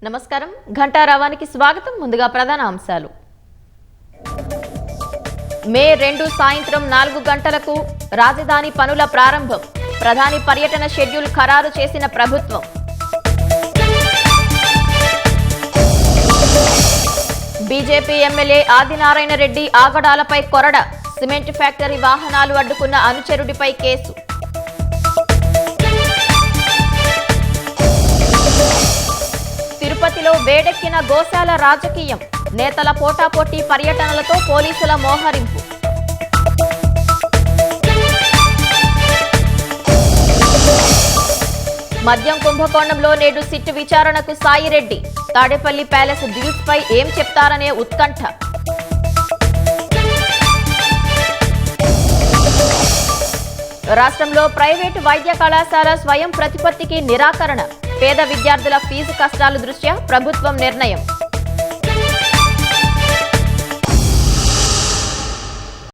నమస్కారం ఘంటారావానికి స్వాగతం. ముందుగా ప్రధాన అంశాలు. మే 2 సాయంత్రం 4 గంటలకు రాజధాని పనుల ప్రారంభం. ప్రధాని పర్యటన షెడ్యూల్ ఖరారు చేసిన ప్రభుత్వం. బీజేపీ ఎమ్మెల్యే ఆదినారాయణ రెడ్డి ఆగడాలపై కొరడ. సిమెంట్ ఫ్యాక్టరీ వాహనాలు అడ్డుకున్న అనుచరుడిపై కేసు. తిరుపతిలో వేడెక్కిన గోశాల రాజకీయం. నేతల పోటాపోటీ పర్యటనలతో పోలీసుల మోహరింపు. మద్యం కుంభకోణంలో నేడు సిట్ విచారణకు సాయిరెడ్డి. తాడేపల్లి ప్యాలెస్ డీల్స్ పై ఏం చెప్తారనే ఉత్కంఠ. రాష్ట్రంలో ప్రైవేటు వైద్య కళాశాల స్వయం ప్రతిపత్తికి నిరాకరణ. పేద విద్యార్థుల ఫీజు కష్టాల దృష్ట్యా ప్రభుత్వం నిర్ణయం.